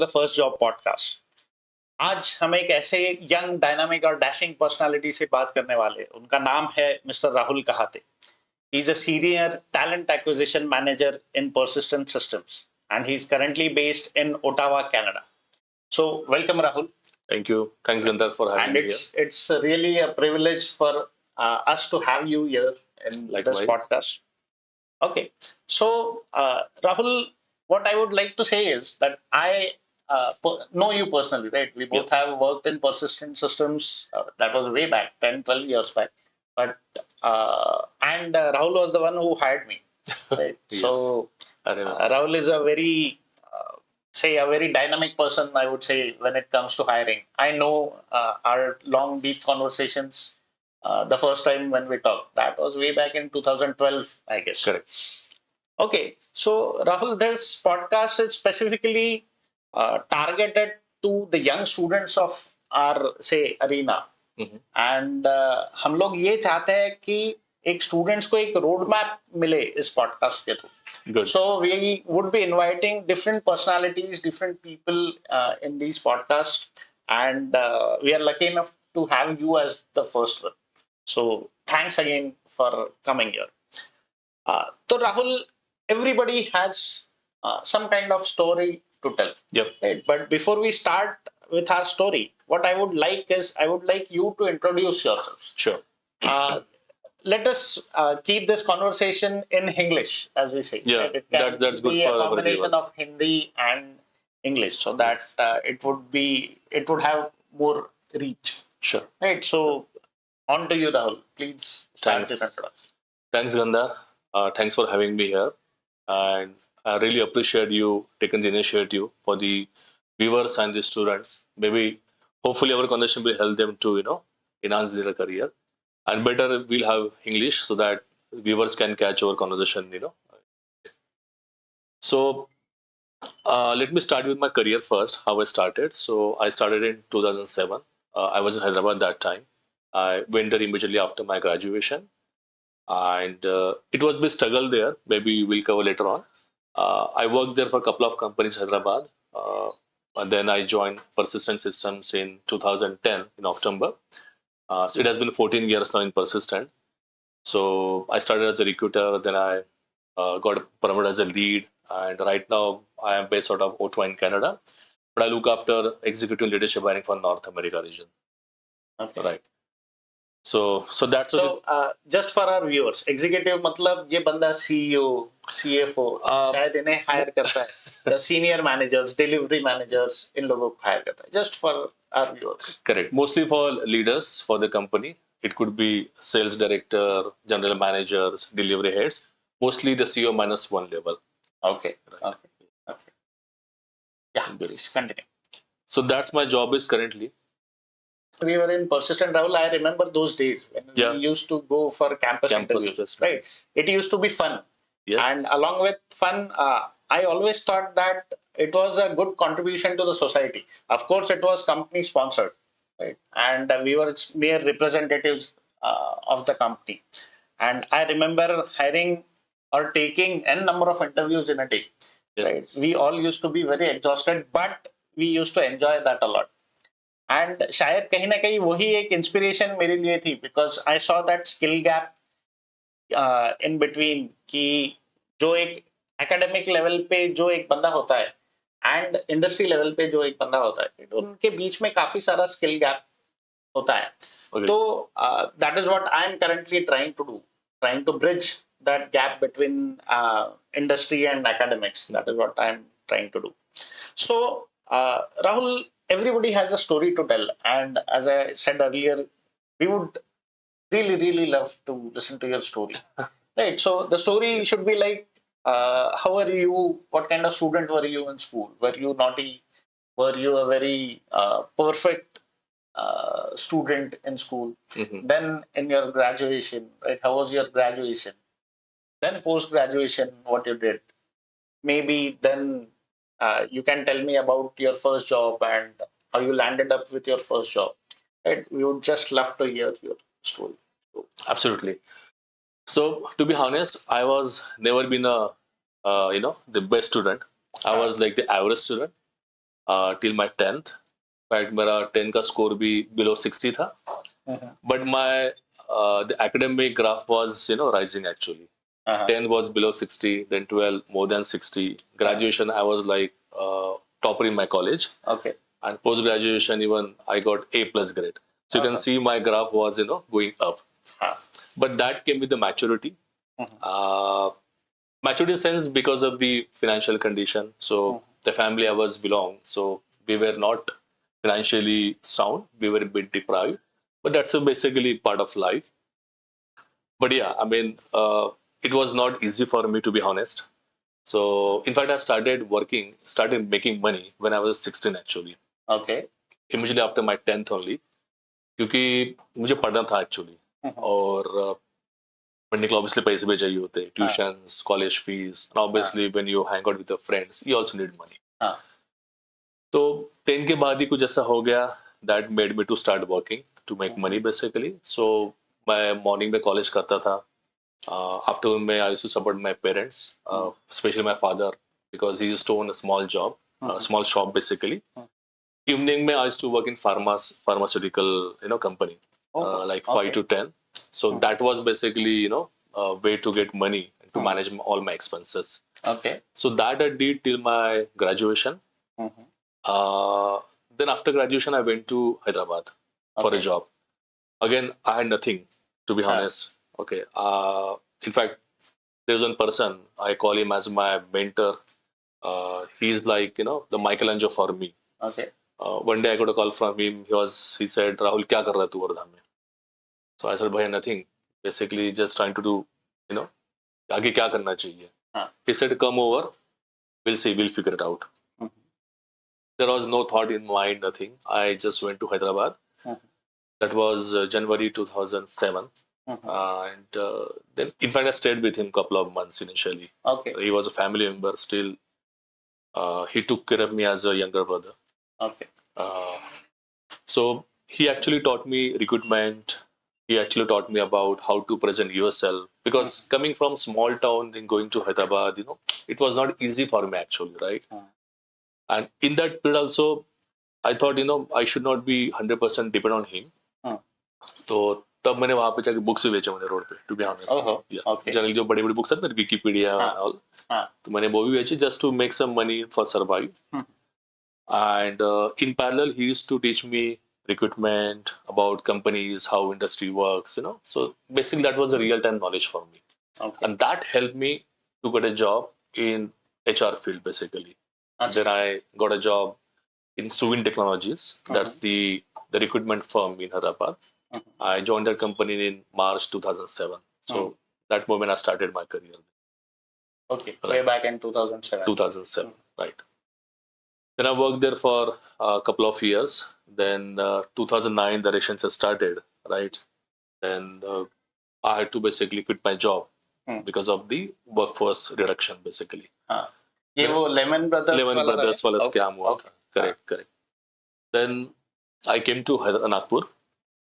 The first job podcast. आज हम एक ऐसे यंग डायनामिक और डैशिंग पर्सनालिटी से बात करने वाले हैं। उनका नाम है mister Rahul Kahate. He is a senior talent acquisition manager in persistent systems and he is currently based in Ottawa, Canada. So welcome Rahul. Thank you. Thanks, Gandhar, for having And me here. it's really a privilege for us to have you here in this Likewise. podcast. Okay, so Rahul, what I would like to say is that I know you personally, right? We both have worked in persistent systems. That was way back, 10, 12 years back. But and Rahul was the one who hired me, right? Yes, So I remember. Rahul is a very say a very dynamic person, I would say, when it comes to hiring. I know our long deep conversations the first time when we talked, that was way back in 2012, I guess. Correct. Okay, so Rahul, this podcast is specifically targeted to the young students of our say arena. And हम लोग ये चाहते हैं कि एक students को एक road map मिले इस पॉडकास्ट के through. Good. So we would be inviting different personalities, different people in these podcasts, and we are lucky enough to have you as the first one. So thanks again for coming here. So Rahul, everybody has some kind of story to tell. Yep. Right? But before we start with our story, what I would like is I would like you to introduce yourselves. Sure. Let us keep this conversation in English, as we say. Yeah, Right? It can that's good be for a our combination viewers. of Hindi and English, so that it would have more reach. Sure. Right. So on to you, Rahul. Please start Thanks. with introduction. Thanks, Gandhar. Thanks for having me here. And I really appreciate you taking the initiative for the viewers and the students. Maybe, hopefully, our conversation will help them to, enhance their career. And better, we'll have English so that viewers can catch our conversation, So, let me start with my career first, how I started. So, I started in 2007. I was in Hyderabad that time. I went there immediately after my graduation. And it was a big struggle there. Maybe we'll cover later on. I worked there for a couple of companies in Hyderabad. And then I joined Persistent Systems in 2010 in October. So it has been 14 years now in Persistent. So I started as a recruiter, then I got promoted as a lead, and right now I am based out of Ottawa in Canada. But I look after executive leadership hiring for North America region. Okay. Right. So that's So just for our viewers, executive मतलब ये बंदा CEO, CFO शायद इन्हें hire करता है. The senior managers, delivery managers, इन लोगों को hire करता है. Just for our viewers. Correct. Mostly for leaders for the company. It could be sales director, general managers, delivery heads. Mostly the CEO -1 level. Okay. Okay. Yeah, please continue. So that's my job is currently. We were in Persistent, Rahul. I remember those days when we used to go for campus interviews. Placement. Right. It used to be fun. Yes. And along with fun, I always thought that it was a good contribution to the society. Of course, it was company sponsored, right? And we were mere representatives of the company. And I remember hiring or taking n number of interviews in a day. Yes. Right? We all used to be very exhausted, but we used to enjoy that a lot. And शायद कहीं ना कहीं वही एक inspiration मेरे लिए थी, because I saw that skill gap in between, कि जो एक एकेडमिक लेवल पे जो एक बंदा होता है एंड इंडस्ट्री लेवल पे जो एक बंदा होता है, उनके बीच में काफी सारा स्किल गैप होता है. तो that is what I am currently trying to bridge that gap between industry and academics. That is what I am trying to do. So Rahul, everybody has a story to tell, and as I said earlier, we would really love to listen to your story. Right. So the story should be like, how are you? What kind of student were you in school? Were you naughty? Were you a very perfect student in school? Then in your graduation, right? How was your graduation? Then post graduation, what you did? Maybe then you can tell me about your first job and how you landed up with your first job. Right? We would just love to hear your story. Absolutely. So to be honest, I was never been a the best student. I was like the average student. till my 10th. In fact, मेरा 10 का score भी below 60 था. But my the academic graph was rising actually. 10 was below 60, then 12 more than 60. Graduation I was like topper in my college. Okay. And post graduation even I got A plus grade. So you can see my graph was going up. But that came with the maturity. Maturity sense because of the financial condition. So the family I was belong, so we were not financially sound. We were a bit deprived, but that's basically part of life. But yeah, I mean, it was not easy for me to be honest. So in fact, I started making money when I was 16 actually. Okay. Immediately after my 10th only, क्योंकि मुझे पढ़ना था actually. और पढ़ने के लिए obviously पैसे भी चाहिए होते हैं, tuitions, college fees, and obviously when you hang out with your friends, you also need money. तो 10 के बाद ही कुछ ऐसा हो गया that made me to start working to make money basically. So मैं morning में college करता था. Afternoon में I used to support my parents, especially my father, because he used to own a small job, a small shop basically. Evening में I used to work in pharmaceutical company, like 5 to 10. So that was basically a way to get money to manage all my expenses. Okay. So that I did till my graduation. Then after graduation I went to Hyderabad for a job. Again I had nothing, to be honest. Okay. In fact, there's one person I call him as my mentor. He's like the Michelangelo for me. Okay. One day I got a call from him. He said, Rahul, क्या कर रहा है तू वर्धा में? So I said, भैया nothing. Basically just trying to do, आगे क्या करना चाहिए? He said, come over. We'll see. We'll figure it out. There was no thought in mind, nothing. I just went to Hyderabad. That was January 2007. And then, in fact, I stayed with him a couple of months initially. Okay. He was a family member still. He took care of me as a younger brother. Okay. So he actually taught me recruitment. He actually taught me about how to present yourself. Because coming from small town and going to Hyderabad, it was not easy for me actually, right? And in that period also, I thought, I should not be 100% dependent on him. तो तब मैंने वहाँ पे जाके books भी बेचे मैंने road पे, टू बी ऑनेस्ट. जनरली जो बड़ी बड़ी बुक्स आती है विकिपीडिया एंड ऑल, तो मैंने वो भी बेचे just to make some money for survive. And in parallel, he used to teach me recruitment, about companies, how industry works, So basically, that was a real-time knowledge for me. Okay. And that helped me to get a job in HR field, basically. Then I got a job in Suvin Technologies. That's the recruitment firm in Hyderabad. I joined that company in March 2007. So that moment I started my career. Okay. Way back in 2007. 2007, right. Then I worked there for a couple of years. Then 2009, the elections started, right? Then I had to basically quit my job because of the workforce reduction, basically. ये वो Lehman Brothers वाला scam हुआ था. Correct. Then I came to Nagpur.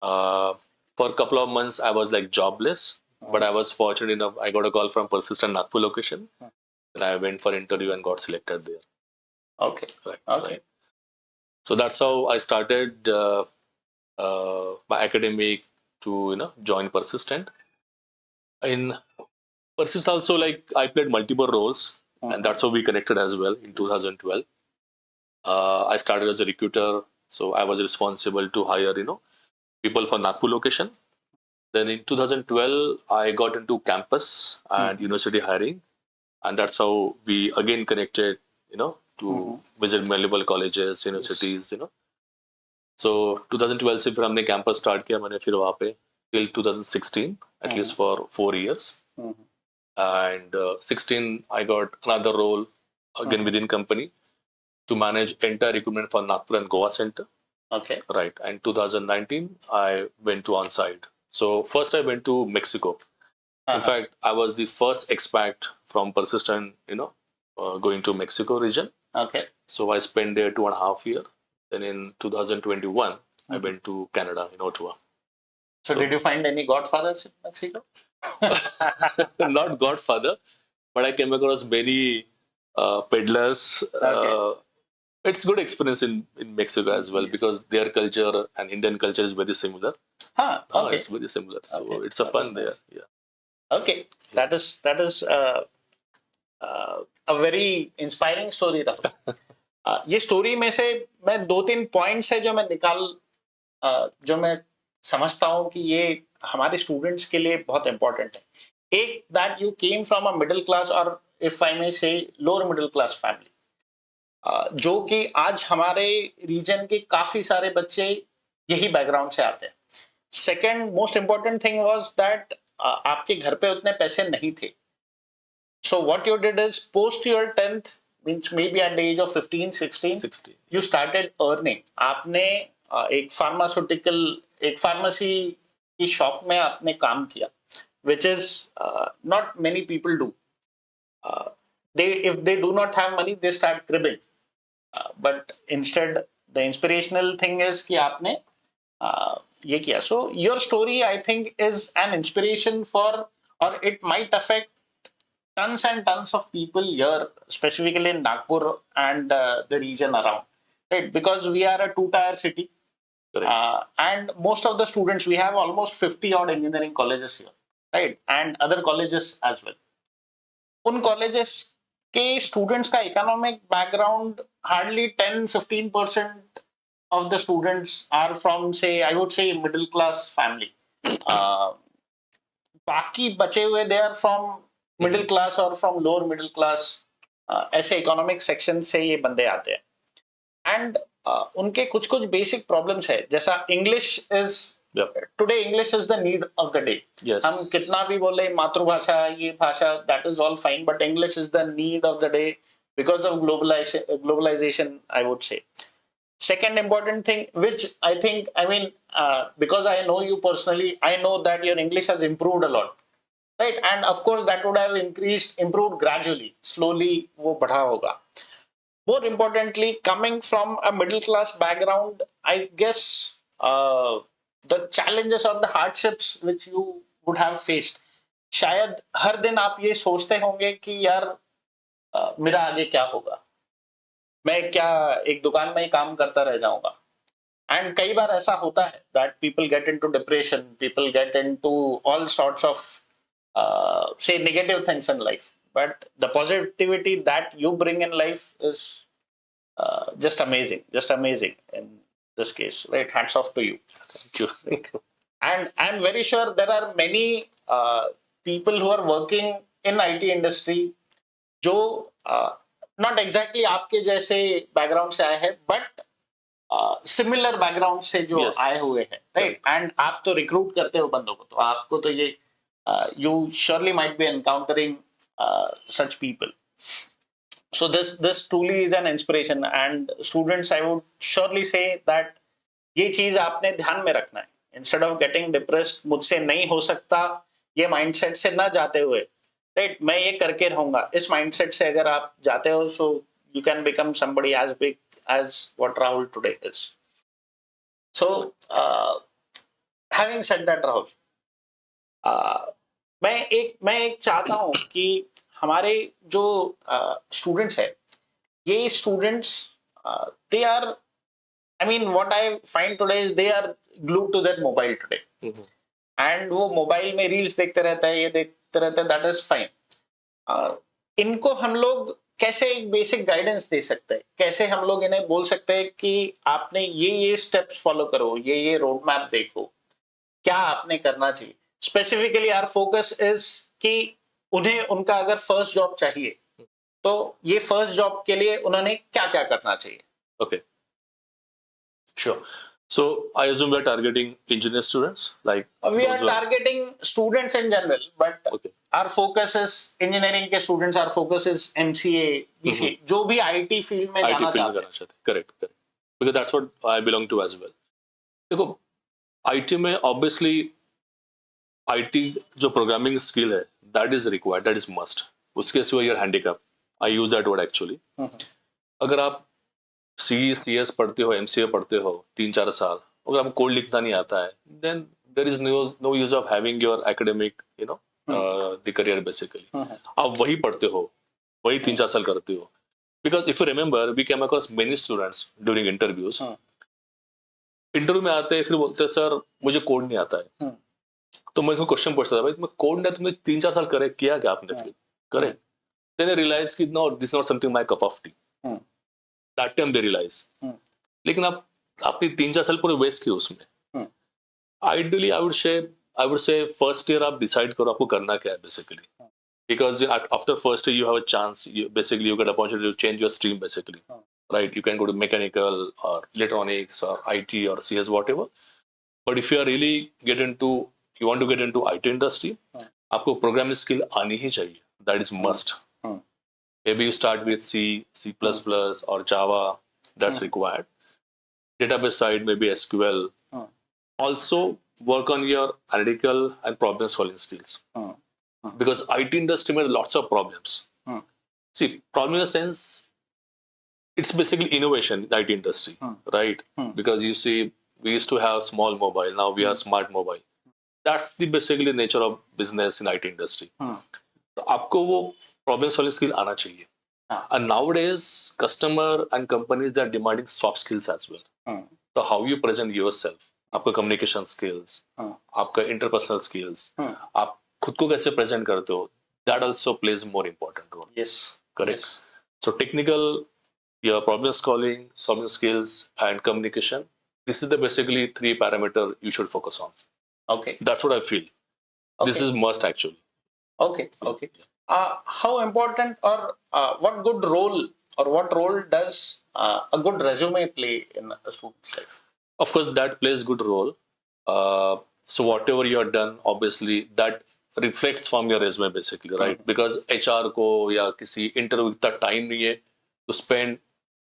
For a couple of months, I was like jobless. But I was fortunate enough, I got a call from Persistent Nagpur location. Then I went for interview and got selected there. Okay. Right. So that's how I started my academic to join Persistent. In Persist also, like I played multiple roles, and that's how we connected as well in 2012. I started as a recruiter, so I was responsible to hire people for Nagpur location. Then in 2012, I got into campus and university hiring, and that's how we again connected, to visit multiple colleges, universities, So 2012 से फिर हमने campus start किया मैंने फिर वहाँ पे till 2016, at least for 4 years. And 16 I got another role again within company to manage entire recruitment for Nagpur and Goa center. Okay. Right. And 2019 I went to on-site. So first I went to Mexico. In fact, I was the first expat from Persistent, going to Mexico region. Okay. So I spent there 2.5 years. Then in 2021, I went to Canada in Ottawa. So did you find any godfathers in Mexico? Not godfather, but I came across many peddlers, It's good experience in Mexico as well, Yes. because their culture and Indian culture is very similar. Okay. It's very similar, so Okay. it's a That fun is there. nice. Yeah. Okay, that is a very inspiring story रहा। ये story में से मैं दो तीन points है जो मैं जो मैं समझता हूँ कि ये हमारे स्टूडेंट्स के लिए बहुत इंपॉर्टेंट है। एक, that you came from a middle class और इफ आई मे से लोअर मिडिल क्लास फैमिली, जो कि आज हमारे रीजन के काफी सारे बच्चे यही बैकग्राउंड से आते हैं। Second most important thing was that आपके घर पे उतने पैसे नहीं थे। So what you did is post your 10th, means maybe at the age of 15, 16, 60. you started earning. आपने एक फार्मेसी की शॉप में आपने काम किया, which is not many people do. If they do not have money, they start cribbing. But instead, the inspirational thing is कि आपने ये किया. So your story, I think, is an inspiration for, or it might affect tons and tons of people here, specifically in Nagpur and the region around, right? Because we are a two-tier city, Correct. and most of the students, we have almost 50 odd engineering colleges here, right? And other colleges as well. उन colleges के students का economic background, hardly 10-15% of the students are from, say, I would say, middle class family. बाकी बचे हुए they are from middle class और from lower middle class, ऐसे economic section से ये बंदे आते हैं। एंड उनके कुछ कुछ बेसिक प्रॉब्लम्स है, जैसा English is today, English is the need of the day. हम कितना भी बोले मातृभाषा, ये भाषा, that is all fine, but English is the need of the day because of globalization, I would say. Second important thing, which I think, I mean, because I know you personally, I know that your English has improved a lot, right? And of course, that would have improved gradually, slowly, वो बढ़ा होगा. More importantly, coming from a middle class background, I guess the challenges or the hardships which you would have faced, शायद हर दिन आप ये सोचते होंगे कि यार मेरा आगे क्या होगा, मैं क्या एक दुकान में ही काम करता रह जाऊंगा। एंड कई बार ऐसा होता है that people get into depression, people get into all sorts of say negative things in life, but the positivity that you bring in life is just amazing in this case, right? Hats off to you. Thank you. Right. And I'm very sure there are many people who are working in IT industry जो not exactly आपके जैसे background से आए हैं, but similar background से जो आए हुए हैं, राइट? एंड आप तो रिक्रूट करते हो बंदों को, तो आपको तो ये you surely might be encountering such people. So this truly is an inspiration, and students, I would surely say that ये चीज आपने ध्यान में रखना है. Instead of getting depressed, मुझसे नहीं हो सकता, ये माइंडसेट से ना जाते हुए, राइट, मैं ये करके रहूंगा, इस माइंडसेट से अगर आप जाते हो, so you can become somebody as big as what Rahul today is. So having said that, Rahul, मैं एक चाहता हूं कि हमारे जो स्टूडेंट्स है, ये students they are, I mean what I find today is they are glued to that mobile today, and वो मोबाइल में रील्स देखते रहता है, ये देखते रहते हैं, दैट इज फाइन. इनको हम लोग कैसे एक बेसिक गाइडेंस दे सकते हैं, कैसे हम लोग इन्हें बोल सकते हैं कि आपने ये स्टेप्स फॉलो करो, ये रोड मैप देखो, क्या आपने करना चाहिए. स्पेसिफिकली आवर फोकस इज कि उन्हें उनका अगर फर्स्ट जॉब चाहिए, तो ये फर्स्ट जॉब के लिए उन्होंने क्या क्या करना चाहिए. Okay. Sure. So I assume we're targeting engineer students, like we are targeting students in general, but okay. our focus is engineering के students, our focus is MCA, BCA, जो भी IT field में जाना चाहते हैं. Correct. Because that's what I belong to as well. देखो, IT में obviously IT जो programming skill है, that is required, that is must. उसके सिवा you're handicapped. I use that word actually. अगर आप CS पढ़ते हो, MCA पढ़ते हो 3-4 साल, अगर आपको कोड लिखना नहीं आता है, then there is no use of having your academic, the career basically. आप वही पढ़ते हो, वही 3-4 साल करते हो, Because if you remember, we came across many students during interviews. Interview में आते हैं फिर बोलते हैं सर मुझे कोड नहीं आता है. तो मैं क्वेश्चन पूछता था भाई तुम्हें कोड नहीं, तुमने 3-4 साल करे किया क्या आपने फिर करे. देन रियलाइज कि no this not something my cup of tea. That time they realise. लेकिन आप आपने 3-4 साल पूरे वेस्ट किए उसमें. Ideally I would say first year आप डिसाइड करो आपको करना क्या है basically. Because after first year you have a chance, you get opportunity to change your stream basically, right? You can go to mechanical or electronics or IT or CS whatever. But if you are really you want to get into IT industry, आपको programming skill आनी ही चाहिए. That is must. Maybe you start with C++ or Java. That's required. Database side maybe SQL. Also work on your analytical and problem solving skills. Because IT industry has lots of problems. See, problem in the sense, it's basically innovation in IT industry, right? Because you see, we used to have small mobile, now we have smart mobile. That's the basically nature of business in IT industry. So, आपको वो problem solving skill आना चाहिए. And nowadays, customer and companies they are demanding soft skills as well. So how you present yourself, आपका communication skills, आपका interpersonal skills, आप खुद को कैसे प्रेजेंट करते हो, that also plays more important role. Yes, correct. Yes. So technical, your problem solving skills and communication, this is the basically 3 parameter you should focus on. Okay. That's what I feel. Okay. This is must actually. Okay. How important or what good role or what role does a good resume play in a student's life? Of course that plays good role. So whatever you have done, obviously that reflects from your resume basically, right? Because HR को या किसी interview इतना time नहीं है to spend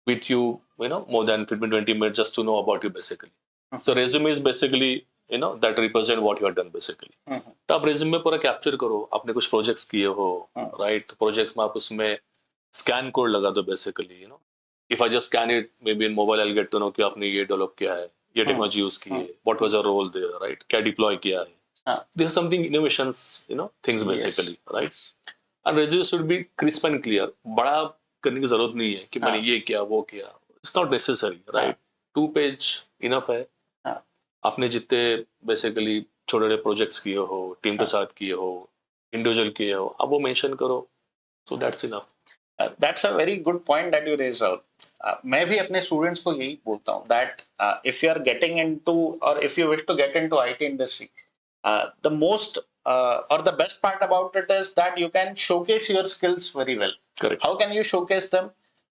with you, more than 15-20 minutes just to know about you basically. So resume is basically, that represent what you have done basically. तो आप resume में पूरा capture करो, आपने कुछ projects किए हो, right? Projects में आप उसमें scan code लगा दो basically, If I just scan it, maybe in mobile I'll get to know कि आपने ये develop किया है, ये technology use की है, what was your role there, right? क्या deploy किया है. This is something innovations, things basically, right? And resume should be crisp and clear. बड़ा करने की जरूरत नहीं है कि मैंने ये किया वो किया. It's not necessary, right? 2 page enough है. आपने जितने basically छोटे छोटे projects किए हो, team के साथ किए हो, individual किए हो, आप वो mention करो. So that's enough. That's a very good point that you raised, Rahul. मैं भी अपने students को यही बोलता हूँ that if you are getting into or if you wish to get into IT industry, the most or the best part about it is that you can showcase your skills very well. Correct. How can you showcase them?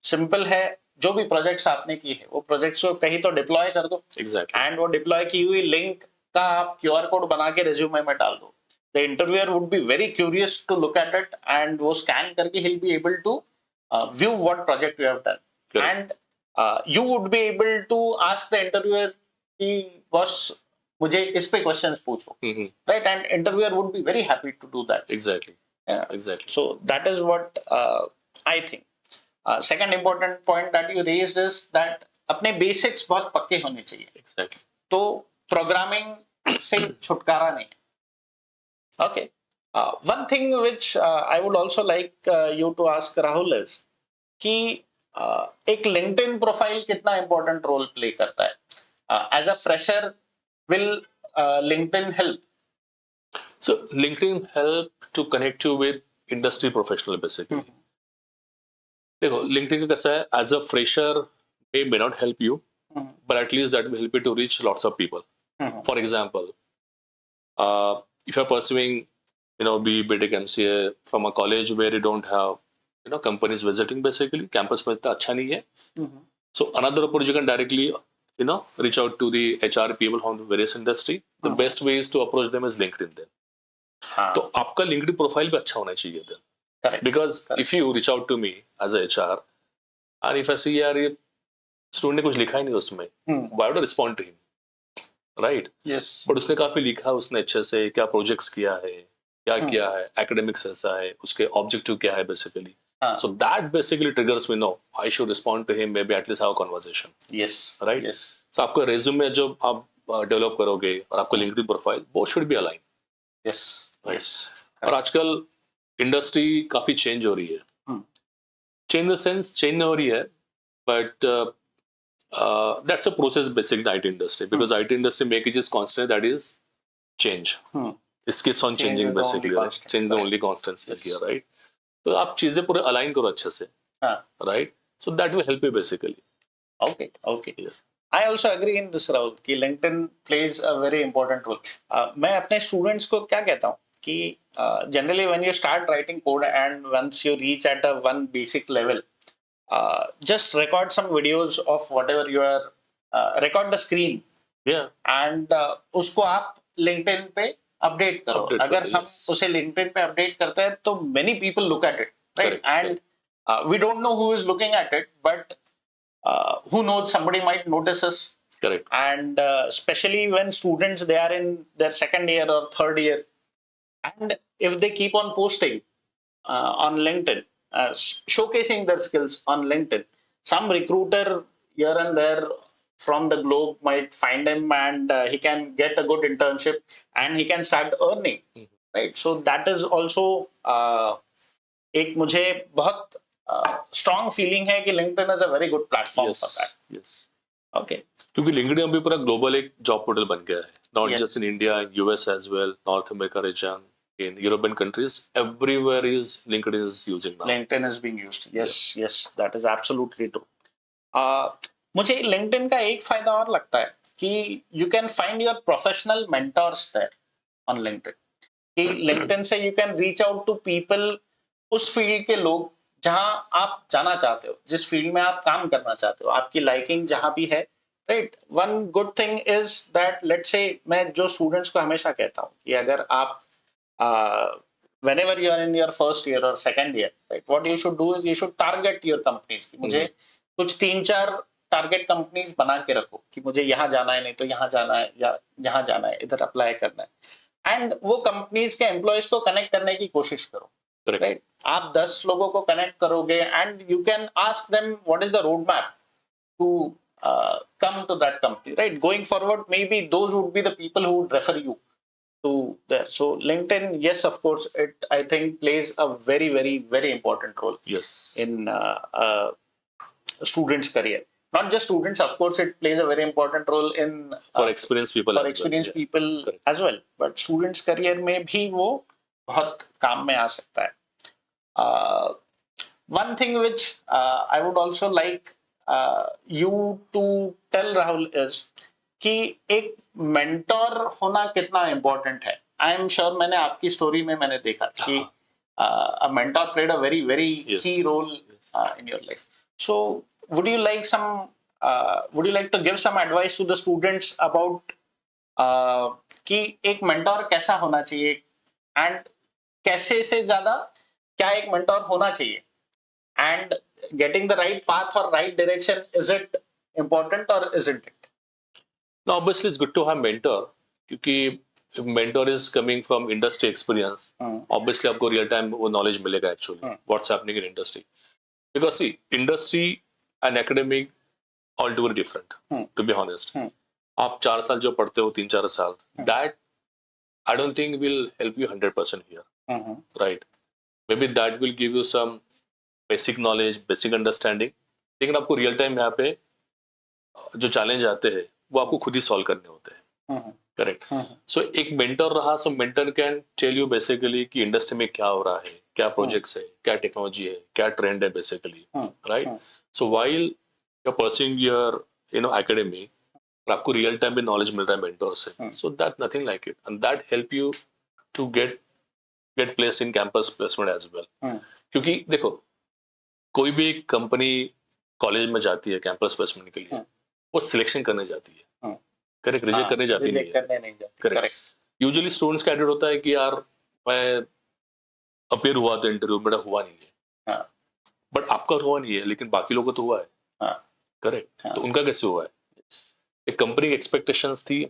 Simple है, जो भी projects आपने की है, वो projects को कहीं तो deploy कर दो. Exactly. And वो deploy की हुई link का आप QR code बना के resume में डाल दो. The interviewer would be very curious to look at it and वो scan करके he'll be able to view what project you have done. Correct. And you would be able to ask the interviewer कि boss मुझे इस पे questions पूछो, right? And interviewer would be very happy to do that. Exactly. Yeah. Exactly. So that is what I think. Second important point that you raised is that अपने basics बहुत पक्के होने चाहिए. Exactly. तो programming से छुटकारा नहीं है. Okay. One thing which I would also like you to ask Rahul is कि एक LinkedIn profile कितना important role play करता है? As a fresher, will LinkedIn help? So LinkedIn help to connect you with industry professional basically. देखो LinkedIn का कैसा है, as a fresher may not help you, but at least that will help you to reach lots of people. For example, if you're pursuing, BTech MCA from a college where you don't have, companies visiting basically, campus में इतना अच्छा नहीं है. So another approach you can directly, reach out to the HR people from the various industry. The best way is to approach them is LinkedIn then. तो आपका LinkedIn profile भी अच्छा होना चाहिए then. Correct. Because if you reach out to me as a HR and if I see यार ये student ने कुछ लिखा ही नहीं उसमें, why would I respond to him? Right? Yes. But उसने काफी लिखा उसने अच्छे से, क्या projects किया है, क्या किया है, academics ऐसा है, उसके objective क्या है basically. So that basically triggers me, no, I should respond to him, maybe at least have a conversation. Yes. Right? Yes. So आपका resume जो आप develop करोगे और आपका LinkedIn profile, both should be aligned. Yes. Right. Yes. और आजकल industry काफी change हो रही है. चेंज द सेंस चेंज नहीं हो रही है, but that's a process basically in IT industry, because IT industry make it is constant, that is change. It keeps on Change changing is the only basically, right? constant, Change the right. only constant Yes. here, right? तो आप चीजें पूरे align करो अच्छे से, हाँ. right? So that will help you basically. Okay. Yes. I also agree in this, Rahul, कि LinkedIn plays a very important role. मैं अपने students को क्या कहता हूँ कि generally when you start writing code and once you reach at a one basic level, just record some videos of whatever you are, record the screen Yeah. and उसको आप LinkedIn पे अपडेट करो. Update अगर करो, हम yes. उसे LinkedIn पे update करते हैं तो many people look at it, right? Correct, And we don't know who is looking at it, but who knows, somebody might notice us. Correct. And especially when students, they are in their second year or third year, and if they keep on posting on LinkedIn, showcasing their skills on LinkedIn, some recruiter here and there from the globe might find him, and he can get a good internship and he can start earning, right? So that is also एक मुझे बहुत strong feeling है कि LinkedIn is a very good platform Yes. for that. Yes. Okay. क्योंकि LinkedIn अभी पूरा global एक job portal बन गया है, not Yes. Just in India, in US as well, North America region, in European countries, everywhere is LinkedIn is using now. LinkedIn is being used. Yes, that is absolutely true. मुझे LinkedIn का एक फायदा और लगता है कि you can find your professional mentors there on LinkedIn. कि LinkedIn से you can reach out to people, उस फील्ड के लोग जहां आप जाना चाहते हो, जिस फील्ड में आप काम करना चाहते हो, आपकी लाइकिंग जहां भी है, right? One good thing is that, let's say, मैं जो स्टूडेंट्स को हमेशा कहता हूँ कि अगर आप whenever you are in your first year or second year, right, what you should do is you should target your companies कि मुझे कुछ 3-4 टारगेट कंपनीज बना के रखो कि मुझे यहाँ जाना है, नहीं तो यहाँ जाना है, या यहाँ जाना है, इधर अप्लाई करना है, एंड वो कंपनीज के एम्प्लॉयज को कनेक्ट करने की कोशिश करो, राइट? आप 10 लोगों को कनेक्ट करोगे and you can ask them what is the road map to come to that company, right? Going forward, maybe those would be the people who would refer you to there. So LinkedIn, yes, of course, it, I think, plays a very important role. Yes. In students' career. Not just students, of course, it plays a very important role in for experienced people for as experienced well. people Correct. as well. But students' career में भी वो बहुत काम में आ सकता है. One thing which I would also like you to tell, Rahul, is कि एक मेंटोर होना कितना इम्पोर्टेंट है. आई एम श्योर मैंने आपकी स्टोरी में मैंने देखा कि a mentor played a very Yes. key role in your life. So would you like to give some advice to the students about कि एक मेंटोर कैसा होना चाहिए, एंड कैसे से ज्यादा क्या एक मेंटोर होना चाहिए, and getting the right path or right direction, is it important or isn't it? Now, obviously, it's good to have mentor, क्योंकि if mentor is coming from industry experience, obviously आपको real time वो knowledge मिलेगा actually what's happening in industry. Because see, industry and academic altogether different, to be honest. आप 4 साल जो पढ़ते हो, 3-4 साल, that I don't think will help you 100% here, right? Maybe that will give you some basic knowledge, basic understanding, लेकिन आपको real time यहाँ पे जो चैलेंज आते हैं वो आपको खुद ही सॉल्व करने होते हैं, करेक्ट? सो एक मेंटर रहा, so mentor can tell you basically कि इंडस्ट्री में क्या हो रहा है, क्या प्रोजेक्ट्स है, क्या टेक्नोलॉजी है, क्या ट्रेंड है basically, right? So while you are pursuing your academy, आपको रियल टाइम में नॉलेज मिल रहा है मेंटर से, so that nothing like it, and that help you to get place in campus placement as well. क्योंकि देखो, कोई भी कंपनी कॉलेज में जाती है कैंपस प्लेसमेंट के लिए, वो सिलेक्शन करने जाती है, करेक्ट? रिजेक्ट करने जाती नहीं है, करेक्ट? यूजुअली स्टूडेंट्स का एटीट्यूड होता है कि यार मैं अपीयर हुआ तो इंटरव्यू, मेरा हुआ नहीं है, बट आपका हुआ नहीं है लेकिन बाकी लोगों को तो हुआ है, करेक्ट? तो उनका कैसे हुआ है? एक कंपनी की एक्सपेक्टेशंस थी,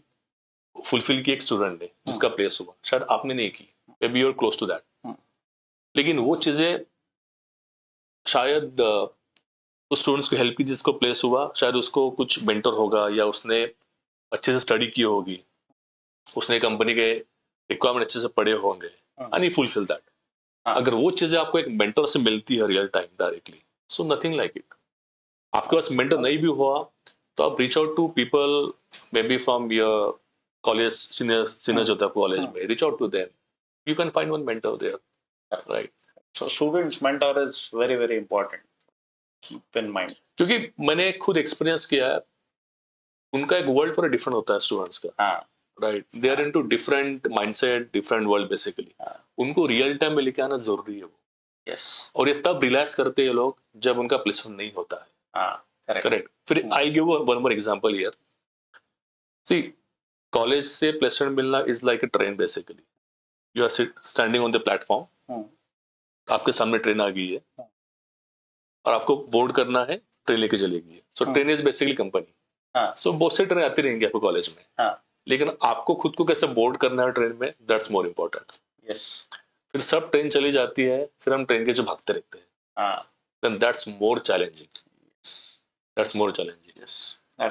फुलफिल की एक स्टूडेंट ने, जिसका प्लेस हुआ, शायद आपने नहीं की, maybe you are close to that, लेकिन वो चीजें शायद उस स्टूडेंट्स को हेल्प की जिसको प्लेस हुआ, शायद उसको कुछ मेंटर होगा, या उसने अच्छे से स्टडी की होगी, उसने कंपनी के रिक्वायरमेंट अच्छे से पढ़े होंगे, एंड ही फुलफिल दैट. अगर वो चीजें आपको एक मेंटर से मिलती है real time directly, so nothing like it. आपके पास मेंटर नहीं भी हुआ तो आप reach out to people maybe from your college seniors होता है कॉलेज में, reach out to them, you can find one mentor there, right. So students mentor is very very important. Keep in mind. क्योंकि मैंने खुद experience किया है, उनका एक वर्ल्ड पूरा डिफरेंट होता है स्टूडेंट्स का, हाँ. Right. They are into different mindset, different world basically. उनको रियल टाइम में लेके आना जरूरी है वो. Yes. और ये तब रियलाइज करते हैं ये लोग जब उनका प्लेसमेंट नहीं होता है. हाँ. Correct. करेक्ट. फिर I give one more example here. See, college से प्लेसमेंट मिलना is like a train basically. You are standing on the platform, आपके सामने ट्रेन आ गई है और आपको बोर्ड करना है, ट्रेन लेके चलेगी है. So train is basically company. So बहुत से ट्रेन आती रहेंगी आपको कॉलेज में, लेकिन आपको खुद को कैसे बोर्ड करना है ट्रेन में, दैट्स मोर इम्पोर्टेंट. Yes. फिर सब ट्रेन चली जाती है, फिर हम ट्रेन के जो भागते रहते हैं, then that's more challenging. That's more challenging. Yes.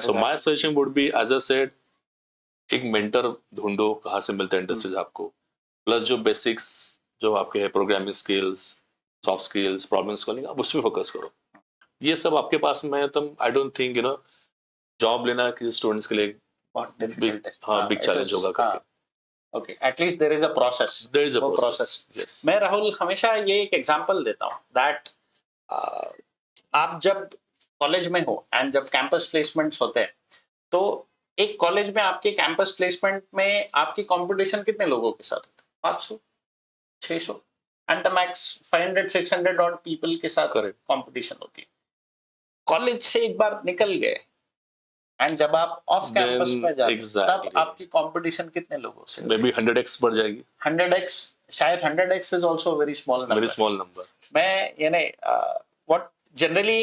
So my suggestion would be, as I said, एक मेंटर ढूंढो, कहाँ से मिलता है इंडस्ट्रीज आपको, प्लस जो बेसिक्स जो आपके है, programming skills, soft skills, problem solving, आप उस पर फोकस करो. ये सब आपके पास में है तो आई डोंट थिंक जॉब लेना किसी स्टूडेंट्स के लिए बहुत difficult है. हाँ बिग चैलेंज होगा करके. Okay. At least there is a process. There is a वो process. Yes. मैं राहुल हमेशा ये एक एग्जांपल देता हूँ that आप जब कॉलेज में हो एंड जब कैंपस प्लेसमेंट्स होते हैं, तो एक कॉलेज में आपके कैंपस प्लेसमेंट में आपकी कंपटीशन कितने लोगों के साथ होता है? 500, 600 and the max 500 600 odd people के साथ कंपटीशन होती है. कॉलेज से एक बार निकल गए एंड जब आप ऑफ कैंपस में जाते हैं, तब आपकी कंपटीशन कितने लोगों से? मे बी 100x बढ़ जाएगी. 100x, शायद 100x is also very small number. Very small number. मैं यानी व्हाट जनरली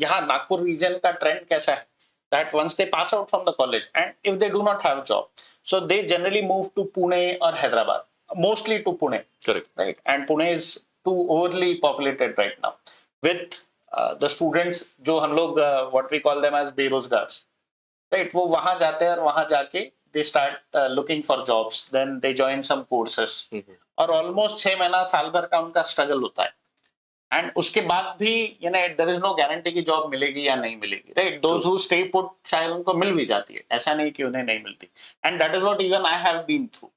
यहाँ नागपुर रीजन का ट्रेंड कैसा है, that once they pass out from the college and if they do not have job, so they generally move to Pune or Hyderabad, mostly to Pune. Correct. Right. And Pune is too overly populated right now with the students जो हम लोग what we call them as बेरोजगार, right? वो वहाँ जाते हैं और वहाँ जाके they start looking for jobs, then they join some courses और almost 6 महीना साल भर का उनका स्ट्रगल होता है. एंड उसके बाद भी देयर इज नो गारंटी कि जॉब मिलेगी या नहीं मिलेगी, right. Those who stay put शायद उनको मिल भी जाती है, ऐसा नहीं कि उन्हें नहीं मिलती. And that is what even I have been through.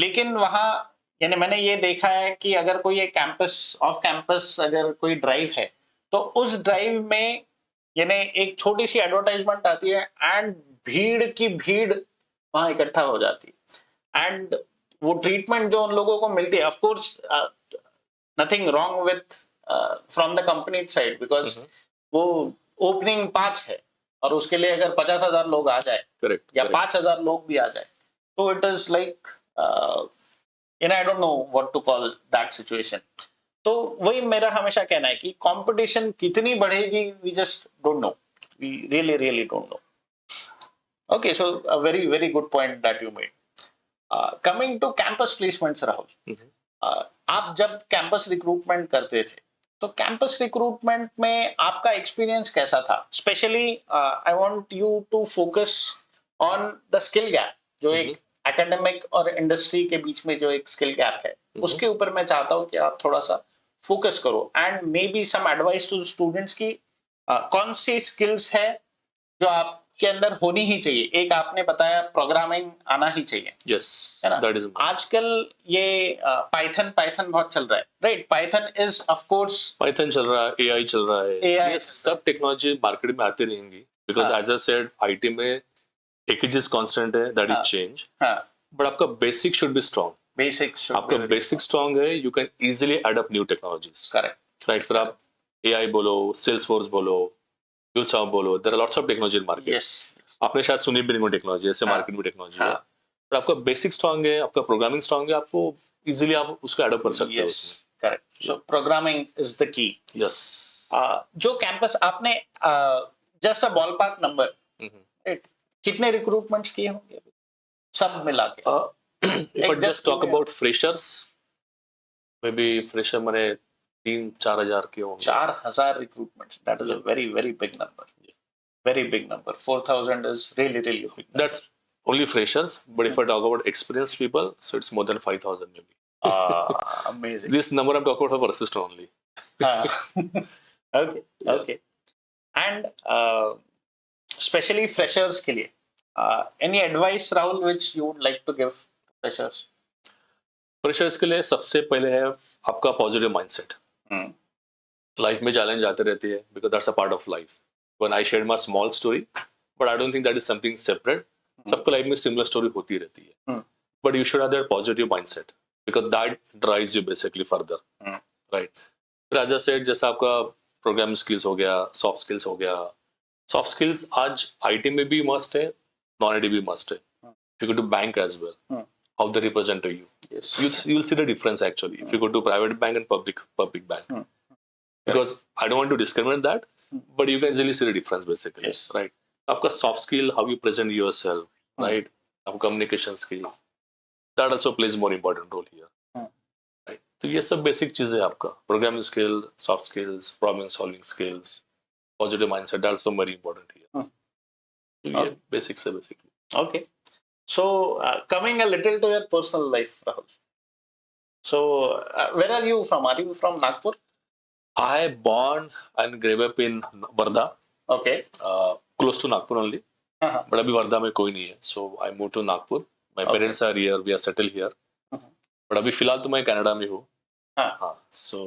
लेकिन वहाँ मैंने ये देखा है कि अगर कोई एक कैंपस ऑफ कैंपस अगर कोई ड्राइव है, तो उस ड्राइव में एक छोटी सी एडवर्टाइजमेंट आती है एंड भीड़ की भीड़ वहाँ इकट्ठा हो जाती है. एंड वो ट्रीटमेंट जो उन लोगों को मिलती है, of course nothing wrong with from the company side because वो ओपनिंग 5 है और उसके लिए अगर 50,000 लोग आ जाए, या 5,000 लोग भी आ जाए, तो it is like I don't know what to call that situation. तो वही मेरा हमेशा कहना है कि कंपटीशन कितनी बढ़ेगी, we just don't know, we really don't know. Okay, so a very very good point that you made. Coming to campus placements, Rahul. आप जब कैंपस रिक्रूटमेंट करते थे, तो कैंपस रिक्रूटमेंट में आपका एक्सपीरियंस कैसा था? Specially I want you to focus on the skill gap, जो एक एकेडमिक और इंडस्ट्री के बीच में जो एक स्किल गैप है, उसके ऊपर मैं चाहता हूँ कि आप थोड़ा सा फोकस करो and maybe some advice to students की कौन सी स्किल्स है जो आपके अंदर होनी ही चाहिए. एक आपने बताया प्रोग्रामिंग आना ही चाहिए, yes, है ना. that is आजकल ये पाइथन बहुत चल रहा है, right. Python is of course, Python चल रहा है, एआई चल रहा है, ये सब टेक्नोलॉजी मार्केट में आती रहेंगी, because as I said IT में एक ही चीज कांस्टेंट है, दैट इज चेंज. बट आपका बेसिक शुड बी स्ट्रांग. आपका बेसिक स्ट्रांग है, you can easily add up new technologies. Correct, right. फिर आप एआई बोलो, सेल्सफोर्स बोलो, यूट्यूब बोलो, there are lots of technology in market. आपने शायद सुनी भी नहीं टेक्नोलॉजी, ऐसे मार्केट में टेक्नोलॉजी है. पर आपका बेसिक स्ट्रांग है, आपका प्रोग्रामिंग स्ट्रांग है, आपको इजीली आप उसको एडॉप्ट कर सकते हो. Correct. So programming is the key. Yes. जो कैंपस आपने just a ballpark number, right, कितने रिक्रूटमेंट्स किए होंगे सब मिला के? If I just talk about freshers, may be fresher मैंने 3-4 हजार के होंगे. 4,000 recruitments, that is a very very big number. Very big number. 4,000 is really big number. That's only freshers, but if I talk about experienced people, so it's more than 5,000 maybe. Amazing. This number I'm talking about for assistant only. Okay, okay. And especially freshers के लिए, any advice, Rahul, which you would like to give freshers? Freshers के लिए सबसे पहले है आपका positive mindset. Hmm. Life में challenge आते रहती है because that's a part of life. When I share my small story, but I don't think that is something separate. सबको लाइफ में सिमिलर स्टोरी होती रहती है, Hmm. But you should have that positive mindset because that drives you basically further. Hmm. Right. फिर as a said, जैसा आपका programming skills हो गया, सॉफ्ट स्किल्स हो गया. सॉफ्ट स्किल्स आज आईटी में भी मस्ट है, नॉन आईटी भी मस्ट है. If you go to bank as well, how they represent to you, Yes. you'll see the difference actually. If you go to private bank and public bank, because I don't want to discriminate that, but you can easily see the difference basically. Yes. Right. आपका soft skill, how you present yourself, right? आपका communication skill, that also plays more important role here. Right. तो ये सब basic चीजें आपका programming skill, soft skills, problem solving skills, positive mindset, that's also very important here. तो ये basics है basically. Okay. So, coming a little to your personal life, Rahul. So, where are you from? Are you from Nagpur? I born and grew up in Varda, Okay. close to Nagpur only. Uh-huh. But अभी वर्धा में कोई नहीं है, so I moved to Nagpur. My parents are here, we are settled here. But अभी फिलहाल तो मैं Canada में हूँ. हाँ, so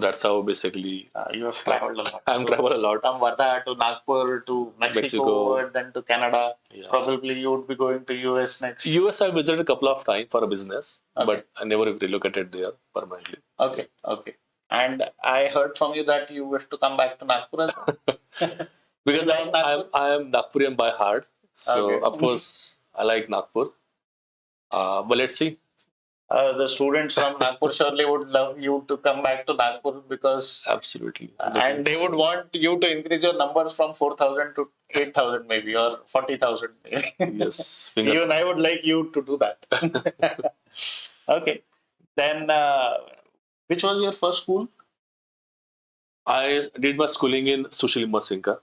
that's how basically You have traveled a lot. I'm traveled a lot. From Varda to Nagpur to Mexico. And then to Canada. Yeah. Probably you would be going to US next. US I visited a couple of times for a business, but I never relocated there permanently. Okay, okay. And I heard from you that you wish to come back to Nagpur as well. Because I am Nagpurian by heart, so of course I like Nagpur. But let's see. The students from Nagpur surely would love you to come back to Nagpur because Absolutely. And they would want you to increase your numbers from 4,000 to 8,000 maybe, or 40,000 maybe. Yes. Even I would like you to do that. Okay. Then, which was your first school? I did my schooling in Sushil Masinka.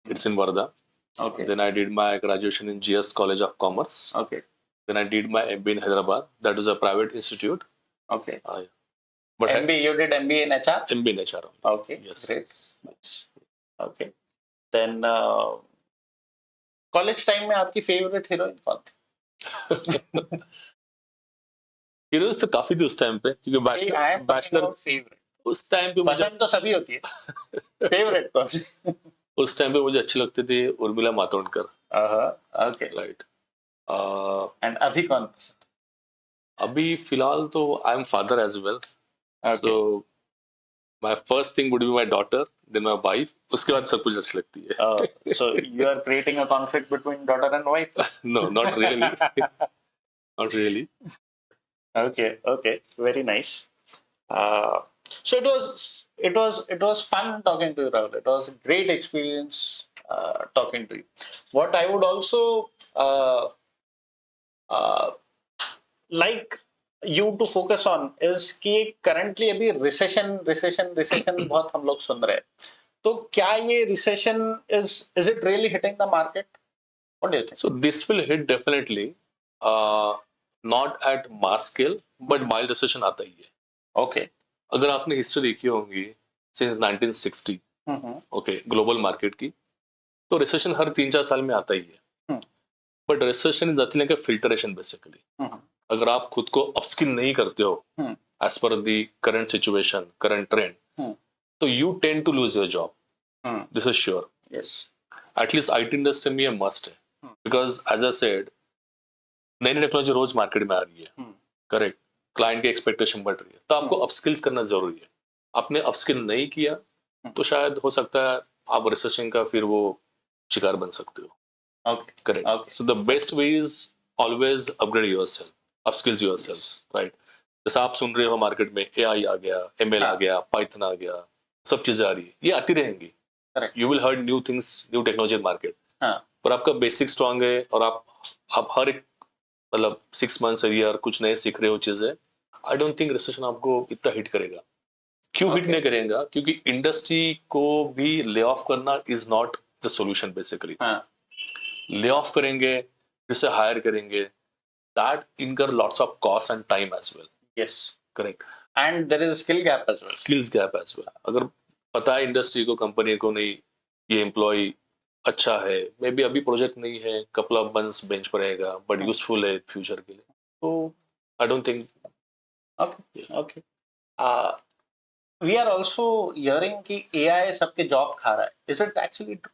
It's in Varda. Okay. Then I did my graduation in GS College of Commerce. Okay. Then I did my MBA in Hyderabad. That is a private institute. Okay. But MBA, you did MBA in HR? MBA in HR. Okay. Yes. Great. Nice. Okay. Then, college time में आपकी favorite heroine कौन थी? Heroes तो काफी थे उस time पे, क्योंकि बैचलर फेवरेट उस टाइम पे मुझे पसंद तो सभी होती है, फेवरेट कौन सी? उस टाइम पे मुझे अच्छे लगते थे Urmila Matondkar. Okay. Right. And अभी कौन पसंद? अभी फिलहाल तो I am father as well, so my first thing would be my daughter, then my wife, उसके बाद सब कुछ अच्छी लगती है. So you are creating a conflict between daughter and wife? No, not really. Not really. Okay, okay, very nice. So it was fun talking to you, Rahul. It was a great experience talking to you. What I would also like you to focus on is कि currently अभी recession बहुत हम लोग सुन रहे हैं. तो क्या ये recession is it really hitting the market? What do you think? So this will hit definitely. Not at mass scale, but mild recession आता ही है. Okay. अगर आपने हिस्ट्री देखी होंगी since 1960, okay, ग्लोबल मार्केट की, तो रिसेशन हर 3-4 साल में आता ही है. But recession is nothing like a filtration basically. अगर आप खुद को अपस्किल नहीं करते हो as per the current situation, current trend, तो you tend to lose your job. This is sure. At least IT industry में ये मस्ट है, बिकॉज एज आई सेड नई नई टेक्नोलॉजी रोज मार्केट में आ रही है. करेक्ट. क्लाइंट की एक्सपेक्टेशन बढ़ रही है, तो आपको अपस्किल्स करना जरूरी है. आपने अपस्किल नहीं किया तो शायद हो सकता है आप रिसेशन का फिर वो शिकार बन सकते हो. Correct. So the best way is always upgrade yourself, upskills yourself. Right. जैसा आप सुन रहे हो मार्केट में एआई आ गया, एमएल आ गया, पाइथन आ गया, सब चीजें आ रही है, ये आती रहेंगी. You will heard new things, new technology market. पर आपका बेसिक स्ट्रांग है और आप हर एक मतलब 6 months a year कुछ नए सीख रहे हो चीजें, आई डोंट थिंक रिसेशन आपको इतना हिट करेगा. क्यों हिट नहीं करेगा? क्योंकि इंडस्ट्री को भी ले ऑफ करना is not the solution basically. Lay off करेंगे, जिसे हायर करेंगे, that incur lots of cost and time as well. Yes, correct. and there is a skill gap as well. Skills gap as well. अगर पता है industry को, company को, नहीं ये एम्प्लॉय अच्छा है, मे बी अभी प्रोजेक्ट नहीं है, कपल ऑफ मंथ्स बेंच पर रहेगा, बट यूजफुल है फ्यूचर के लिए, तो I don't think. Okay. We are also hearing कि AI सबके जॉब खा रहा है. Is it actually true?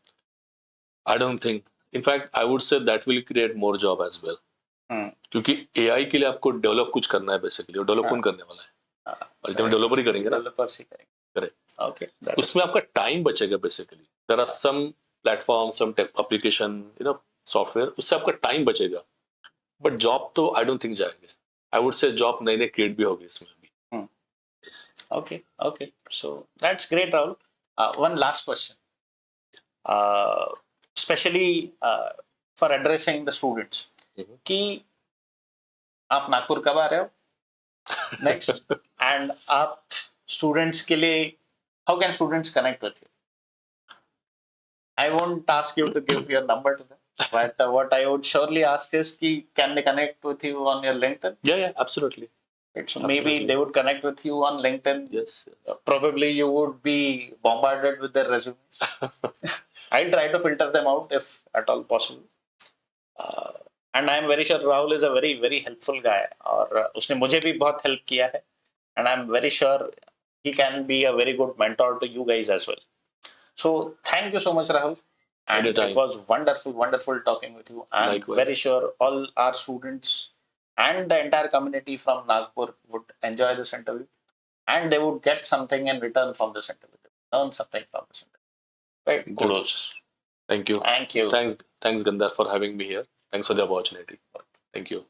I don't think. In fact I would say that will create more job as well. क्योंकि एआई के लिए आपको डेवलप कुछ करना है बेसिकली. डेवलप कौन करने वाला है? अल्टीमेट डेवलपर ही करेंगे ना. Developers ही करेंगे. करेक्ट. Okay. That is उसमें आपका टाइम बचेगा बेसिकली. There are some platform, some application, software, उससे आपका टाइम बचेगा, बट जॉब तो आई डोंट थिंक जाएंगे. आई वुड से जॉब नए नए क्रिएट भी होगी इसमें अभी. Yes. Okay. So that's great, Rahul. One last question. Especially for addressing the students. कि आप नागपुर कब आ रहे हो? Next. And आप students के लिए, how can students connect with you? I won't ask you to give your number to them. But what I would surely ask is कि can they connect with you on your LinkedIn? Yeah, absolutely. So maybe they would connect with you on LinkedIn. Yes. Probably you would be bombarded with their resumes. I'll try to filter them out if at all possible. And I'm very sure Rahul is a very, very helpful guy. और उसने मुझे भी बहुत help किया है. And I'm very sure he can be a very good mentor to you guys as well. So thank you so much, Rahul. And Anytime. it was wonderful talking with you. I'm Likewise. very sure all our students and the entire community from Nagpur would enjoy this interview, and they would get something in return from this interview. They would learn something from this interview. Right? Kudos. Thank you. Thank you. Thanks Gandhar for having me here. Thanks for the opportunity. Thank you.